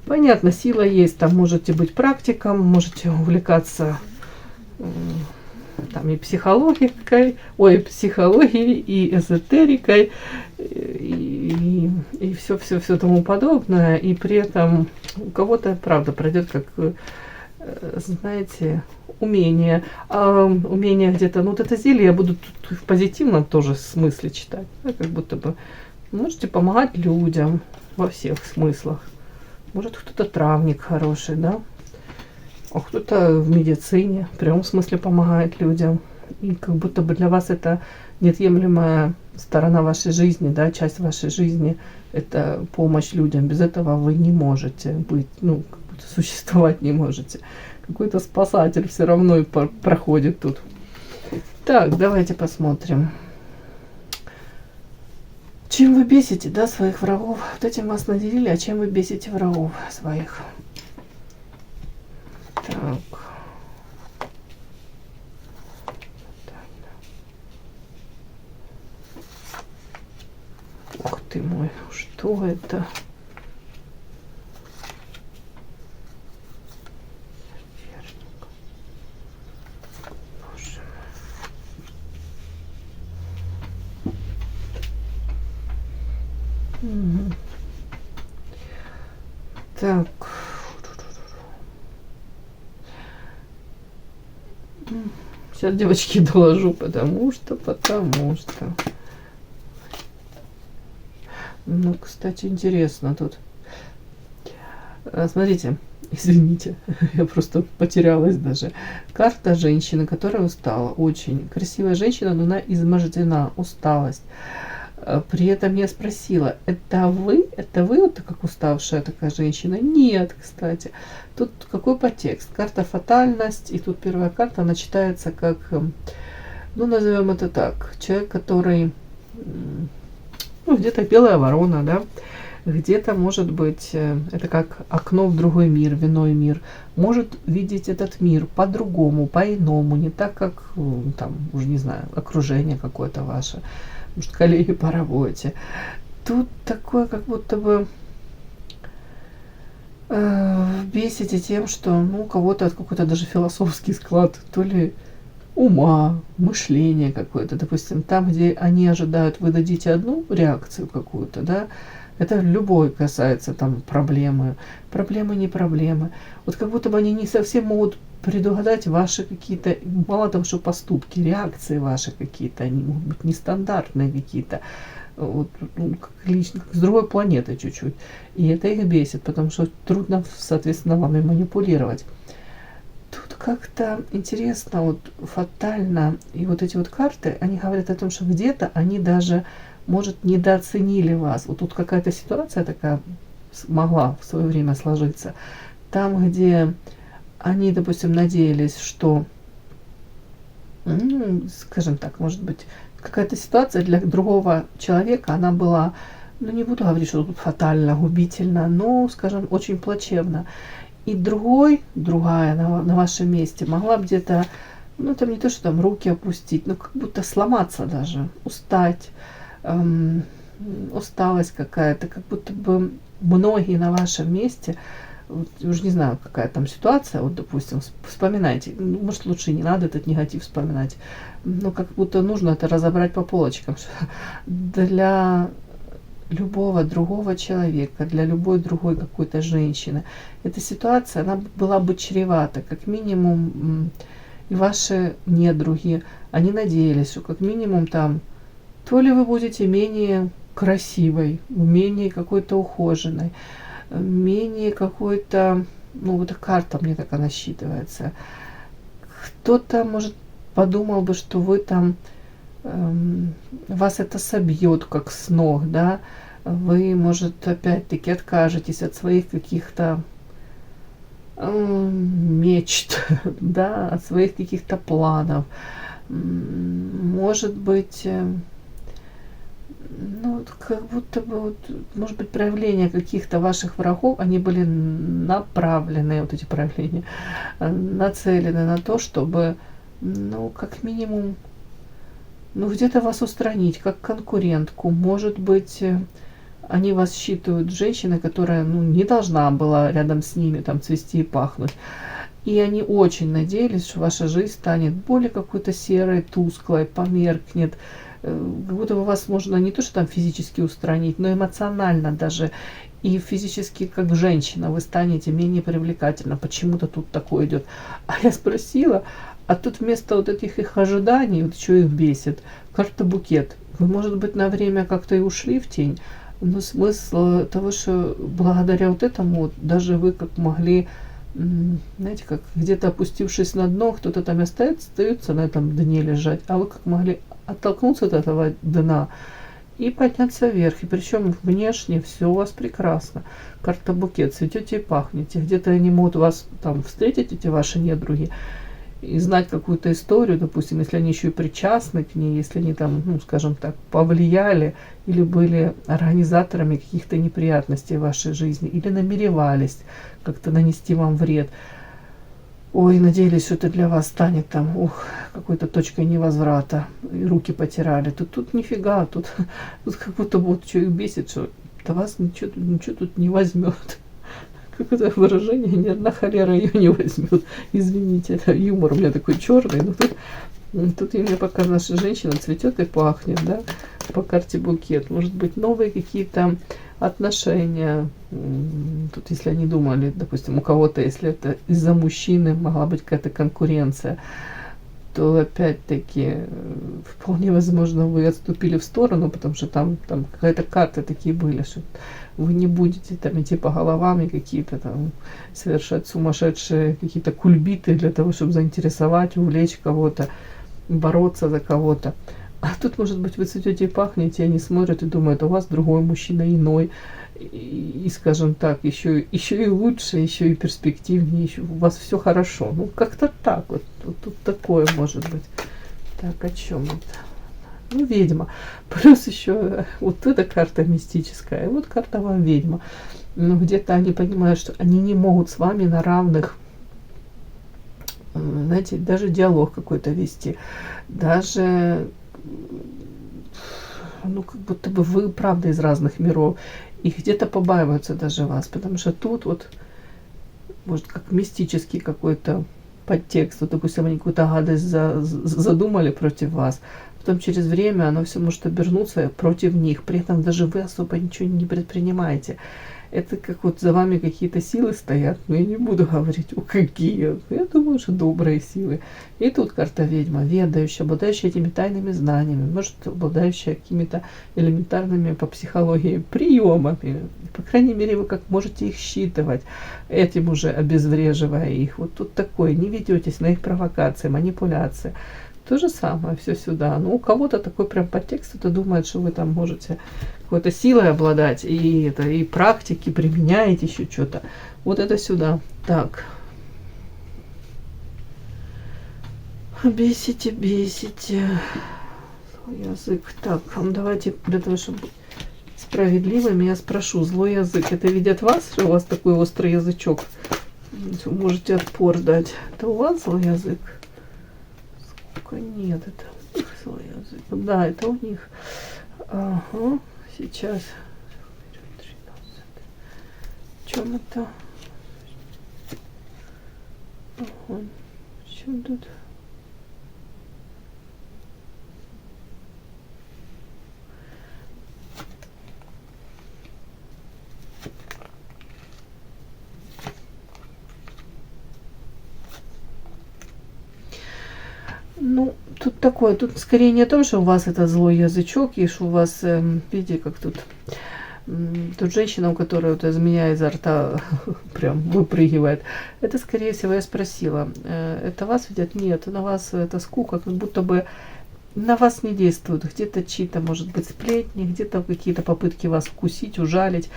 понятно, сила есть, там можете быть практиком, можете увлекаться там и психологией, и эзотерикой, и все тому подобное, и при этом у кого-то, правда, пройдет как, знаете, умение где-то, вот это зелье я буду тут в позитивном тоже смысле читать, да, как будто бы можете помогать людям во всех смыслах. Может, кто-то травник хороший, да, а кто-то в медицине, в прямом смысле помогает людям. И как будто бы для вас это неотъемлемая сторона вашей жизни, да, часть вашей жизни, это помощь людям. Без этого вы не можете быть, как будто существовать не можете. Какой-то спасатель все равно и проходит тут. Так, давайте посмотрим. Чем вы бесите, да, своих врагов? Вот этим вас наделили, а чем вы бесите врагов своих? Так. Ух ты мой, что это? Боже мой. Угу. Так. Сейчас, девочки, доложу, потому что. Кстати, интересно тут. Смотрите, извините, я просто потерялась даже. Карта женщины, которая устала. Очень красивая женщина, но она измождена, усталость. При этом я спросила, это вы? Это вы вот как уставшая такая женщина? Нет, кстати. Тут какой подтекст? Карта фатальность. И тут первая карта, она читается как, назовем это так. Человек, который, где-то белая ворона, да? Где-то, может быть, это как окно в другой мир, в иной мир. Может видеть этот мир по-другому, по-иному, не так, как, там, уже не знаю, окружение какое-то ваше, может, коллеги по работе. Тут такое, как будто бы бесите тем, что, ну, у кого-то какой-то даже философский склад, то ли ума, мышления какое-то, допустим, там, где они ожидают, вы дадите одну реакцию какую-то, да, это любой касается там проблемы, не проблемы. Вот как будто бы они не совсем могут предугадать ваши какие-то, мало того, что поступки, реакции ваши какие-то, они могут быть нестандартные какие-то, вот, ну, как лично, как с другой планеты чуть-чуть. И это их бесит, потому что трудно, соответственно, вами манипулировать. Тут как-то интересно, вот фатально, и вот эти вот карты, они говорят о том, что где-то они даже, может, недооценили вас. Вот тут какая-то ситуация такая могла в свое время сложиться. Там, где они, допустим, надеялись, что, ну, скажем так, может быть, какая-то ситуация для другого человека, она была, ну, не буду говорить, что тут фатально, губительно, но, скажем, очень плачевно. И другая на вашем месте могла бы где-то, ну, там не то, что там руки опустить, но как будто сломаться даже, устать, усталость какая-то, как будто бы многие на вашем месте, вот, уже не знаю, какая там ситуация, вот, допустим, вспоминайте, ну, может, лучше не надо этот негатив вспоминать, но как будто нужно это разобрать по полочкам, что для любого другого человека, для любой другой какой-то женщины, эта ситуация, она была бы чревата, как минимум, и ваши недруги, они надеялись, что как минимум там, то ли вы будете менее красивой, менее какой-то ухоженной, менее какой-то, ну, вот карта мне так она считывается. Кто-то, может, подумал бы, что вы там, вас это собьет как с ног, да, вы, может, опять-таки откажетесь от своих каких-то мечт, да, от своих каких-то планов. Может быть, ну, как будто бы, вот, может быть, проявления каких-то ваших врагов, они были направлены, вот эти проявления, нацелены на то, чтобы, ну, как минимум, ну, где-то вас устранить, как конкурентку. Может быть, они вас считают женщиной, которая, ну, не должна была рядом с ними там цвести и пахнуть. И они очень надеялись, что ваша жизнь станет более какой-то серой, тусклой, померкнет. Как будто бы вас можно не то, что там физически устранить, но эмоционально даже. И физически, как женщина, вы станете менее привлекательна. Почему-то тут такое идет. А я спросила, а тут вместо вот этих их ожиданий, вот что их бесит, карта букет. Вы, может быть, на время как-то и ушли в тень, но смысл того, что благодаря вот этому, вот, даже вы как могли, знаете, как где-то опустившись на дно, кто-то там остается на этом дне лежать, а вы как могли оттолкнуться от этого дна и подняться вверх. И причем внешне все у вас прекрасно. Карта букет, цветете и пахнете. Где-то они могут вас там встретить, эти ваши недруги, и знать какую-то историю, допустим, если они еще и причастны к ней, если они там, ну, скажем так, повлияли или были организаторами каких-то неприятностей в вашей жизни, или намеревались как-то нанести вам вред. Ой, надеялись, что это для вас станет там, какой-то точкой невозврата, и руки потирали. Тут нифига, тут как будто вот что их бесит, что до вас ничего тут не возьмет. Какое-то выражение, ни одна холера ее не возьмет. Извините, это юмор у меня такой черный, но тут мне пока наша женщина цветет и пахнет, да, по карте букет. Может быть, новые какие-то отношения. Тут, если они думали, допустим, у кого-то, если это из-за мужчины могла быть какая-то конкуренция, то опять-таки вполне возможно вы отступили в сторону, потому что там какая-то карта такие были, что вы не будете там идти по головам и какие-то там совершать сумасшедшие какие-то кульбиты для того, чтобы заинтересовать, увлечь кого-то, бороться за кого-то. А тут, может быть, вы цветете и пахнете, и они смотрят и думают, у вас другой мужчина иной, и скажем так, еще и лучше, еще и перспективнее, еще у вас все хорошо. Ну, как-то так вот тут такое может быть. Так, о чем это? Ну, ведьма. Плюс еще вот эта карта мистическая, и вот карта вам ведьма. Но где-то они понимают, что они не могут с вами на равных, знаете, даже диалог какой-то вести. Даже, ну, как будто бы вы, правда, из разных миров. И где-то побаиваются даже вас, потому что тут вот, может, как мистический какой-то подтекст. Вот, допустим, они какую-то гадость задумали против вас. Потом через время оно все может обернуться против них. При этом даже вы особо ничего не предпринимаете. Это как вот за вами какие-то силы стоят, но я не буду говорить, какие. Я думаю, что добрые силы. И тут карта ведьма, ведающая, обладающая этими тайными знаниями, может, обладающая какими-то элементарными по психологии приемами. По крайней мере, вы как можете их считывать, этим уже обезвреживая их. Вот тут такое, не ведетесь на их провокации, манипуляции. То же самое, все сюда. Ну, у кого-то такой прям подтекст, кто думает, что вы там можете какой-то силой обладать, и это, и практики применяете еще что-то. Вот это сюда. Так. Бесите, бесите. Злой язык. Так, давайте для того, чтобы быть справедливыми, я спрошу, злой язык, это видят вас, что у вас такой острый язычок? Вы можете отпор дать. Это у вас злой язык? Нет, это злой язык. Да, это у них. Ага, сейчас. В чем это? Ага. В чем тут? Ну, тут такое, тут скорее не о том, что у вас это злой язычок, и что у вас, видите, как тут, тут женщина, у которой вот змея изо рта прям выпрыгивает. Это, скорее всего, я спросила, это вас видят? Нет, на вас это скука, как будто бы на вас не действуют. Где-то чьи-то, может быть, сплетни, где-то какие-то попытки вас вкусить, ужалить.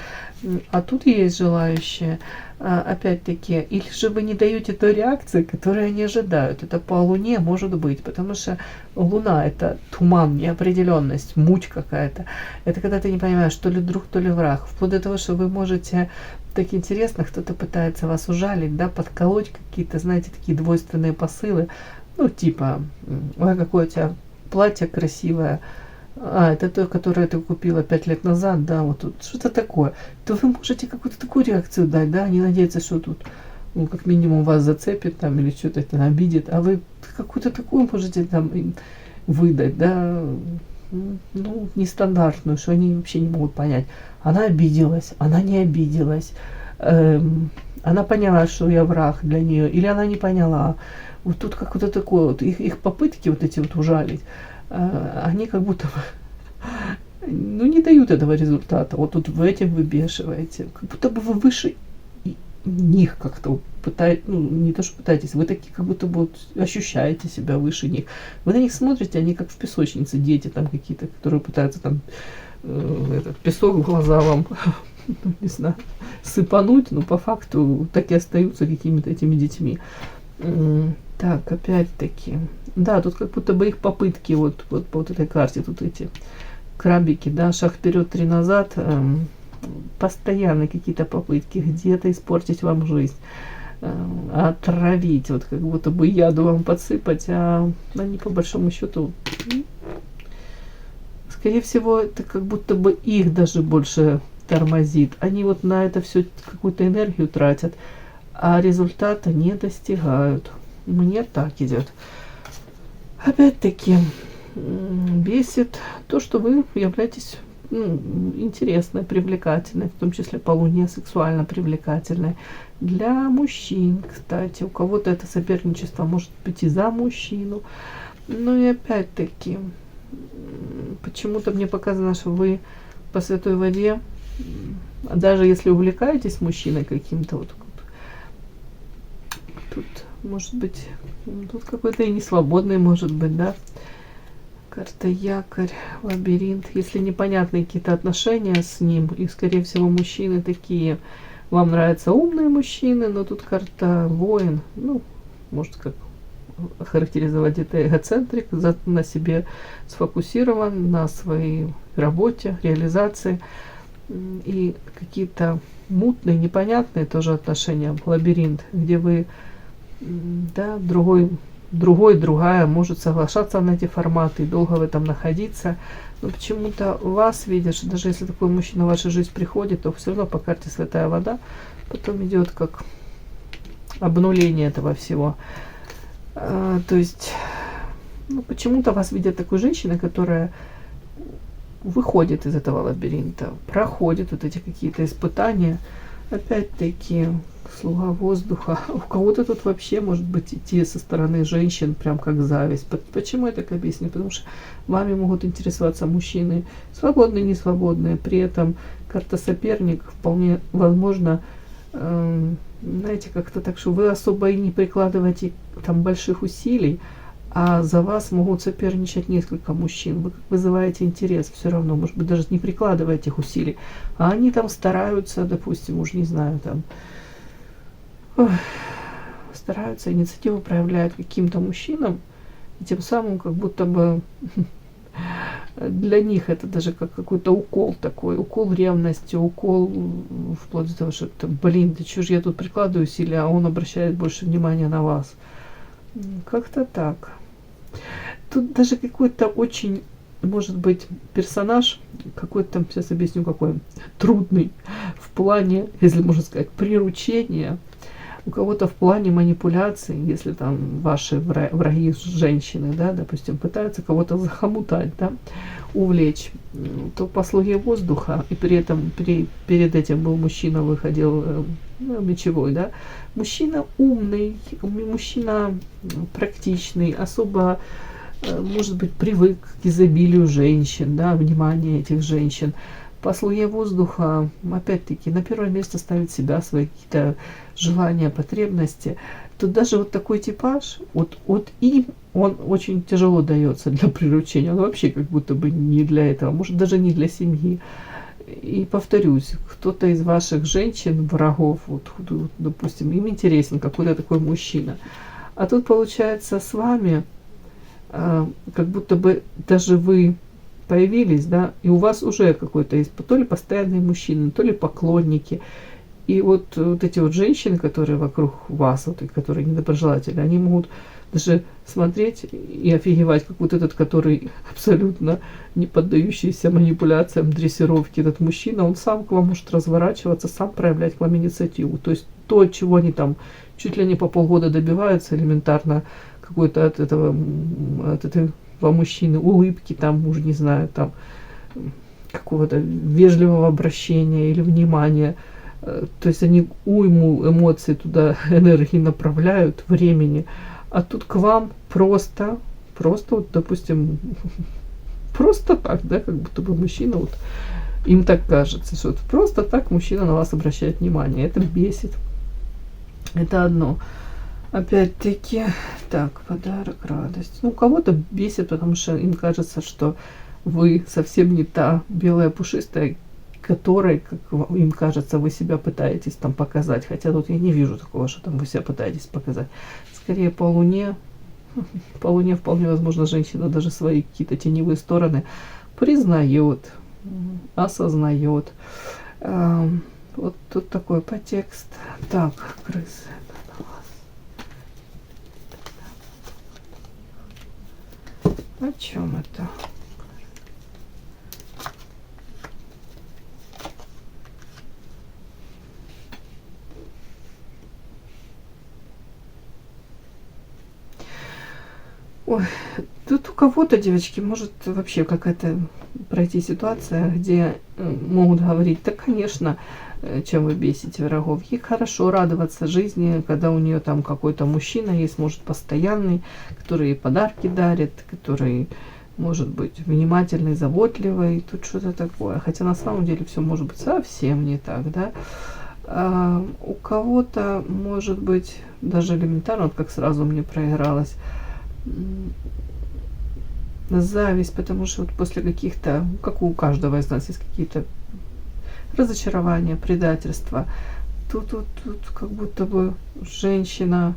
А тут есть желающие, опять-таки, или же вы не даете той реакции, которую они ожидают. Это по Луне может быть, потому что Луна — это туман, неопределенность, муть какая-то. Это когда ты не понимаешь, то ли друг, то ли враг. Вплоть до того, что вы можете, так интересно, кто-то пытается вас ужалить, да, подколоть какие-то, знаете, такие двойственные посылы. Ну, типа, ой, какое у тебя платье красивое. Это то, которое ты купила 5 лет назад, да, вот тут что-то такое. То вы можете какую-то такую реакцию дать, да, не надеяться, что тут, ну, как минимум вас зацепит там или что-то это обидит, а вы какую-то такую можете там выдать, да, ну, нестандартную, что они вообще не могут понять. Она обиделась, она не обиделась, она поняла, что я враг для нее, или она не поняла. Вот тут какое-то такое, вот их попытки вот эти вот ужалить, они как будто бы, ну, не дают этого результата. Вот тут в этим выбешиваете, как будто бы вы выше них как-то пытаетесь, ну, не то что пытаетесь, вы такие как будто бы вот ощущаете себя выше них. Вы на них смотрите, они как в песочнице, дети там какие-то, которые пытаются там этот песок в глаза вам, ну, не знаю, сыпануть, но по факту так и остаются какими-то этими детьми. Так, опять-таки, да, тут как будто бы их попытки, вот по вот этой карте, тут эти крабики, да, шаг вперед, 3 назад, постоянно какие-то попытки где-то испортить вам жизнь, отравить, вот как будто бы яду вам подсыпать, а они по большому счету, скорее всего, это как будто бы их даже больше тормозит. Они вот на это все какую-то энергию тратят, а результата не достигают. Мне так идет. Опять-таки, бесит то, что вы являетесь, ну, интересной, привлекательной, в том числе по Луне сексуально привлекательной. Для мужчин, кстати, у кого-то это соперничество может быть и за мужчину. Ну и опять-таки, почему-то мне показано, что вы по святой воде, даже если увлекаетесь мужчиной каким-то, вот тут может быть, тут какой-то и несвободный может быть, да. Карта якорь, лабиринт. Если непонятные какие-то отношения с ним, и, скорее всего, мужчины такие, вам нравятся умные мужчины, но тут карта воин, ну, может, как характеризовать это эгоцентрик, на себе сфокусирован, на своей работе, реализации. И какие-то мутные, непонятные тоже отношения, лабиринт, где вы, да, другая может соглашаться на эти форматы и долго в этом находиться. Но почему-то вас видишь, даже если такой мужчина в вашу жизнь приходит, то все равно по карте Святая Вода потом идет как обнуление этого всего. То есть, ну, почему-то вас видят такой женщиной, которая выходит из этого лабиринта, проходит вот эти какие-то испытания. Опять-таки, слуга воздуха. У кого-то тут вообще может быть идти со стороны женщин прям как зависть. Почему я так объясню? Потому что вами могут интересоваться мужчины свободные, не свободные. При этом карта соперник вполне возможно, знаете, как-то так, что вы особо и не прикладываете там больших усилий, а за вас могут соперничать несколько мужчин. Вы вызываете интерес все равно, может быть, даже не прикладывая этих усилий. А они там стараются, допустим, уж не знаю, там, стараются, инициативу проявляют каким-то мужчинам, и тем самым как будто бы для них это даже как какой-то укол такой, укол ревности, укол вплоть до того, что, блин, да что же я тут прикладываю усилия, а он обращает больше внимания на вас. Как-то так. Тут даже какой-то очень, может быть, персонаж, какой-то, сейчас объясню какой, трудный в плане, если можно сказать, приручения, у кого-то в плане манипуляции, если там ваши враги женщины, да, допустим, пытаются кого-то захомутать, да, увлечь, то по слуге воздуха, и при этом перед этим был мужчина, выходил мечевой, да, мужчина умный, мужчина практичный, особо, может быть, привык к изобилию женщин, да, внимания этих женщин. По слуге воздуха, опять-таки, на первое место ставит себя, свои какие-то желания, потребности. Тут даже вот такой типаж, вот им он очень тяжело дается для приручения. Он вообще как будто бы не для этого, может даже не для семьи. И повторюсь, кто-то из ваших женщин, врагов, вот, допустим, им интересен какой-то такой мужчина. А тут получается с вами, как будто бы даже вы появились, да, и у вас уже какой-то есть то ли постоянные мужчины, то ли поклонники. И вот эти вот женщины, которые вокруг вас, вот, и которые недоброжелатели, они могут даже смотреть и офигевать, как вот этот, который абсолютно не поддающийся манипуляциям, дрессировке, этот мужчина, он сам к вам может разворачиваться, сам проявлять к вам инициативу. То есть то, чего они там чуть ли не по полгода добиваются, элементарно какой-то от этого мужчины улыбки, там, уже не знаю, там какого-то вежливого обращения или внимания. То есть они уйму эмоций туда, энергии направляют, времени. А тут к вам просто вот, допустим, просто так, да, как будто бы мужчина, вот им так кажется, что вот просто так мужчина на вас обращает внимание. Это бесит. Это одно. Опять-таки, так, подарок, радость. Ну, кого-то бесит, потому что им кажется, что вы совсем не та белая пушистая, которой, как им кажется, вы себя пытаетесь там показать. Хотя тут я не вижу такого, что там вы себя пытаетесь показать. Скорее по Луне вполне возможно женщина даже свои какие-то теневые стороны признает, осознает. Вот тут такой подтекст. Так, крысы. О чем это? Ой, тут у кого-то, девочки, может вообще какая-то пройти ситуация, где могут говорить, да, конечно, чем вы бесите врагов. Ей хорошо радоваться жизни, когда у нее там какой-то мужчина есть, может, постоянный, который ей подарки дарит, который может быть внимательный, заботливый, тут что-то такое. Хотя на самом деле все может быть совсем не так, да. У кого-то может быть даже элементарно, вот как сразу мне проигралось, зависть, потому что вот после каких-то, как у каждого из нас есть какие-то разочарования, предательства, тут как будто бы женщина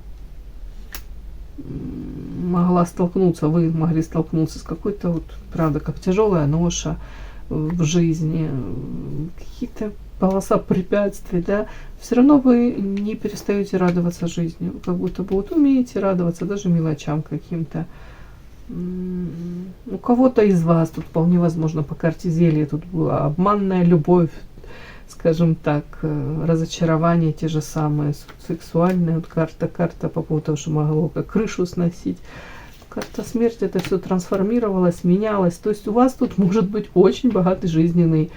могла столкнуться, вы могли столкнуться с какой-то, вот, правда, как тяжелая ноша в жизни, какие-то полоса препятствий, да, все равно вы не перестаете радоваться жизни, как будто бы вот умеете радоваться даже мелочам каким-то. У кого-то из вас тут вполне возможно по карте зелья тут была обманная любовь, скажем так, разочарования те же самые, сексуальная вот карта по поводу того, что могло как крышу сносить. Карта смерти, это все трансформировалось, менялось. То есть у вас тут может быть очень богатый жизненный,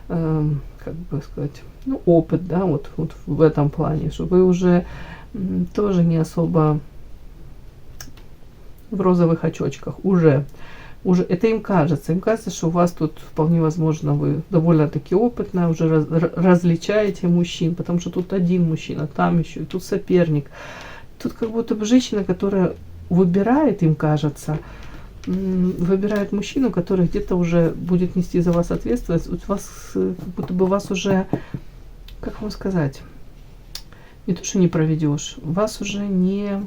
как бы сказать, ну, опыт, да, вот в этом плане, что вы уже тоже не особо в розовых очочках, уже это им кажется, что у вас тут вполне возможно вы довольно-таки опытная, уже различаете мужчин, потому что тут один мужчина, там еще, и тут соперник. Тут как будто бы женщина, которая выбирает, им кажется, выбирает мужчину, который где-то уже будет нести за вас ответственность. Вот вас, как будто бы вас уже, как вам сказать, не то, что не проведешь, вас уже не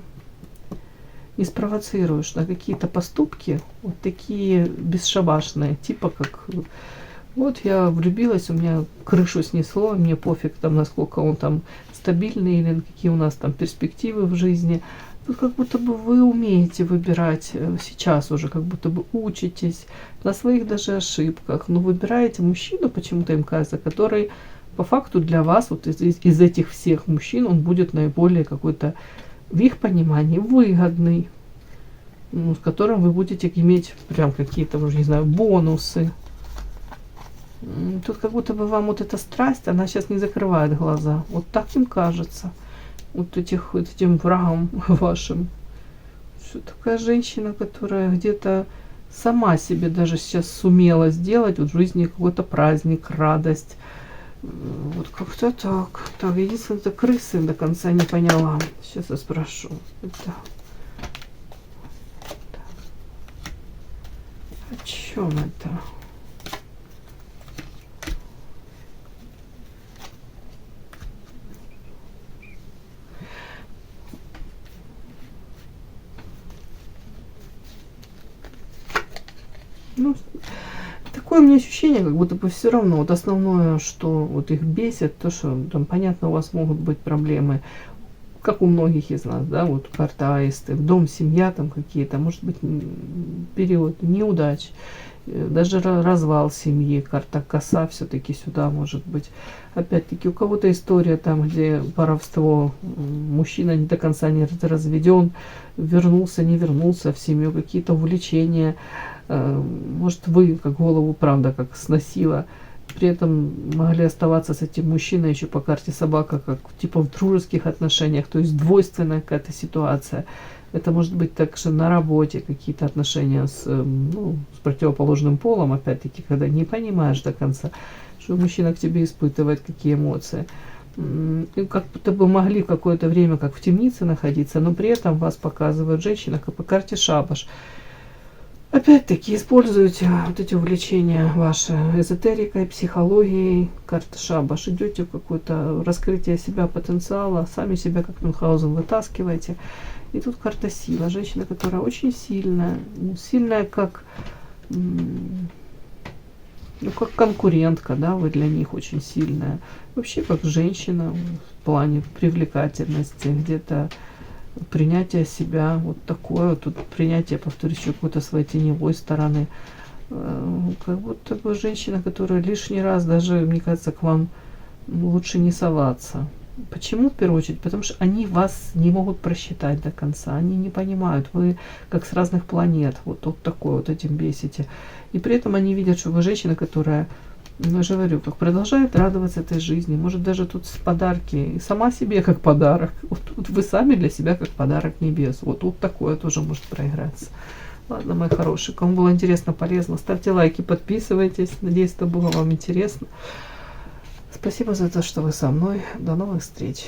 спровоцируешь на какие-то поступки, вот такие бесшабашные, типа как вот я влюбилась, у меня крышу снесло, мне пофиг там, насколько он там стабильный или какие у нас там перспективы в жизни. Тут как будто бы вы умеете выбирать сейчас уже, как будто бы учитесь на своих даже ошибках, но выбираете мужчину, почему-то им кажется, который по факту для вас, вот из этих всех мужчин, он будет наиболее какой-то, в их понимании, выгодный, ну, с которым вы будете иметь прям какие-то, уже не знаю, бонусы. Тут как будто бы вам вот эта страсть, она сейчас не закрывает глаза. Вот так им кажется. Вот этим врагам вашим. Что такая женщина, которая где-то сама себе даже сейчас сумела сделать вот в жизни какой-то праздник, радость. Вот как-то так. Так, единственное, это крысы до конца не поняла. Сейчас я спрошу. Это... О чем это? Ну, такое у меня ощущение, как будто бы все равно. Вот основное, что вот их бесит, то, что там, понятно, у вас могут быть проблемы, как у многих из нас, да, вот карта аисты, дом, семья там какие-то, может быть, период неудач, даже развал семьи, карта коса все-таки сюда может быть. Опять-таки, у кого-то история там, где воровство, мужчина не до конца не разведен, вернулся, не вернулся в семью, какие-то увлечения. Может, вы как голову, правда, как сносила, при этом могли оставаться с этим мужчиной еще по карте собака, как типа в дружеских отношениях, то есть двойственная какая-то ситуация. Это может быть также на работе какие-то отношения с, ну, с противоположным полом, опять-таки, когда не понимаешь до конца, что мужчина к тебе испытывает какие эмоции. И как будто бы могли какое-то время как в темнице находиться, но при этом вас показывает женщина, как по карте шабаш. Опять-таки, используйте вот эти увлечения ваши эзотерикой, психологией, карта шабаш, идете в какое-то раскрытие себя, потенциала, сами себя как Мюнхгаузен вытаскиваете. И тут карта сила, женщина, которая очень сильная, сильная как, ну, как конкурентка, да, вы для них очень сильная. Вообще как женщина в плане привлекательности, где-то принятие себя, вот такое, тут принятие, повторюсь, еще какой-то своей теневой стороны. Как будто бы женщина, которая лишний раз даже, мне кажется, к вам лучше не соваться. Почему, в первую очередь? Потому что они вас не могут просчитать до конца, они не понимают, вы как с разных планет, вот такое вот этим бесите. И при этом они видят, что вы женщина, которая, ну, я же говорю, как продолжает радоваться этой жизни, может даже тут с подарки, и сама себе как подарок, вот вы сами для себя как подарок небес, вот такое тоже может проиграться. Ладно, мои хорошие, кому было интересно, полезно, ставьте лайки, подписывайтесь, надеюсь, это было вам интересно. Спасибо за то, что вы со мной, до новых встреч.